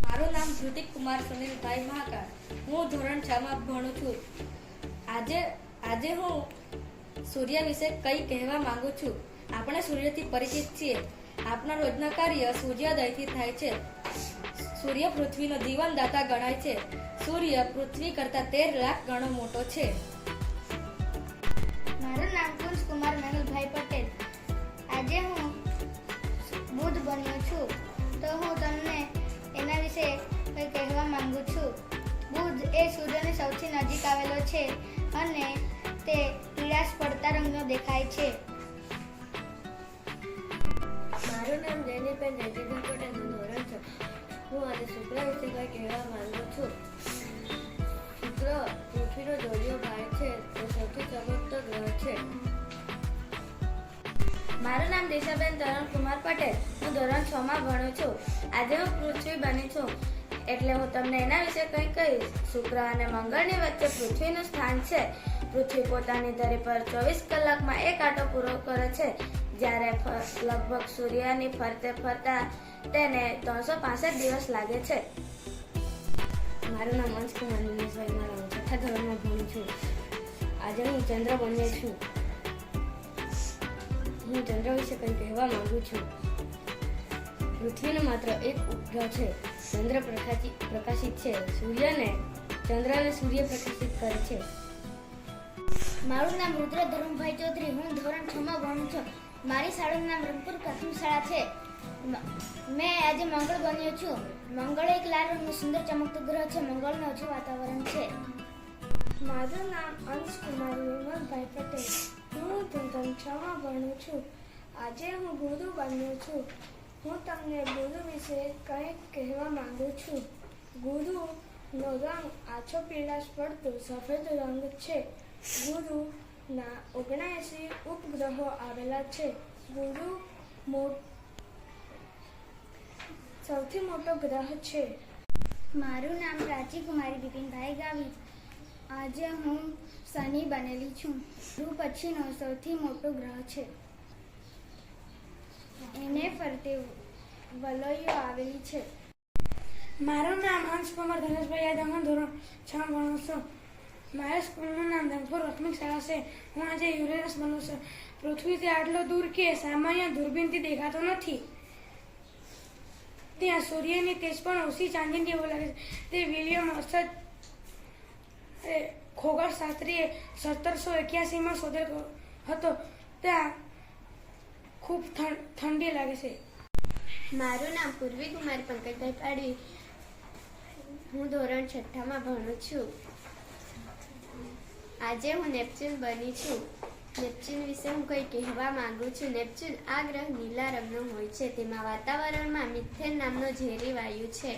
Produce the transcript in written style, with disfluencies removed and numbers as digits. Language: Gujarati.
મારું નામ ધૃતિક કુમાર સુનિલભાઈ મહાકાળ. હું ધોરણ 6 માં ભણું છું. આજે હું સૂર્ય વિશે કંઈ કહેવા માંગુ છું. આપણે સૂર્યથી પરિચિત છીએ. આપણા રોજના કાર્ય સૂર્યોદયથી થાય છે. સૂર્ય પૃથ્વીનો જીવનદાતા ગણાય છે. સૂર્ય પૃથ્વી કરતાં 13 લાખ ગણો મોટો છે. મારું નામ કુંજ કુમાર મેહુલભાઈ પટેલ. આજે હું બુધ બન્યો છું, તો હું તમને એના વિશે કંઈ કહેવા માંગુ છું. બુધ એ સૂર્યની સૌથી નજીક આવેલો છે અને તે પીળાશ પડતા રંગનો દેખાય છે. મારું નામ જયનીબેન જયદીપભાઈ પટેલ. હું ધોરણ 6. હું આજે શુક્ર વિશે કંઈ કહેવા માંગુ છું. શુક્ર પૃથ્વીનો જોડિયો ભાઈ છે. તે સૌથી ચમકતો ગ્રહ છે. મારું નામ દિશાબેન તરુણ કુમાર પટેલ. હું ધોરણ 6 માં ભણું છું. આજે હું પૃથ્વી બની છું, એટલે હું તમને એના વિશે કંઈ કહીશ. શુક્ર અને મંગળની વચ્ચે પૃથ્વીનું સ્થાન છે. પૃથ્વી પોતાની ધરી પર 24 કલાકમાં એક આંટો પૂરો કરે છે, જ્યારે લગભગ સૂર્યની ફરતે ફરતા તેને 365 દિવસ લાગે છે. મારું નામ અંશકુમાર નિલેશભાઈ મારા. હું 6થા ધોરણમાં ભણું છું. આજે હું ચંદ્ર બન્યો છું. હું ચંદ્ર વિશે કંઈ કહેવા માંગુ છું. પૃથ્વીનો માત્ર એક ઉપગ્રહ છે. ચંદ્ર પ્રકાશિત છે. ચંદ્રને સૂર્ય પ્રકાશિત કરે છે. મારું નામ રુદ્ર ધર્મભાઈ ચૌધરી. હું ધોરણ 6 માં ભણું છું. મારી શાળાનું નામ રંગપુર પ્રાથમિક શાળા છે. મેં આજે મંગળ બન્યો છું. મંગળ એક લાલ રંગનું સુંદર ચમકતો ગ્રહ છે. મંગળનું ઓછું વાતાવરણ છે. મારું નામ અંશકુમાર વિમલભાઈ પટેલ. હું ધોરણ 6 માં ભણું છું. આજે હું ગુરુ બન્યો છું. હું તમને ગુરુ વિશે કંઈક કહેવા માંગુ છું. ગુરુનો રંગ આછો પીળાશ પડતો સફેદ રંગ છે. ગુરુના 79 ઉપગ્રહો આવેલા છે. ગુરુ સૌથી મોટો ગ્રહ છે. મારું નામ પ્રાચી કુમારી બિપિનભાઈ ગાવી. આજે હું શનિ બનેલી છું. ગુરુ પછીનો સૌથી મોટો ગ્રહ છે. એને ફરતે વલયો આવેલી છે. મારું નામ અંશકુમાર ધનેશભાઈ યાદવ. હું ધોરણ 6 ભણું છું. મારા સ્કૂલનું નામ ધનપુર પ્રાથમિક શાળા છે. હું આજે યુરેનસ બનું છું. પૃથ્વીથી આટલો દૂર કે સામાન્ય દૂરબીનથી દેખાતો નથી. ત્યાં સૂર્યની તેજ પણ ઓછી ચાંદીની જેવું લાગે છે. તે વિલિયમ હર્ષ ખગોળશાસ્ત્રીએ 1781માં શોધેલ હતો. ત્યાં ખૂબ ઠંડી લાગે છે. મારું નામ પૂર્વી કુમારી પંકજભાઈ પાડવી. હું ધોરણ 6 માં ભણું છું. આજે હું નેપચ્યુન બની છું. નેપચ્યુન વિશે હું કંઈ કહેવા માંગુ છું. નેપચ્યુન આ ગ્રહ નીલા રંગનો હોય છે. તેમાં વાતાવરણમાં મિથેન નામનો ઝેરી વાયુ છે.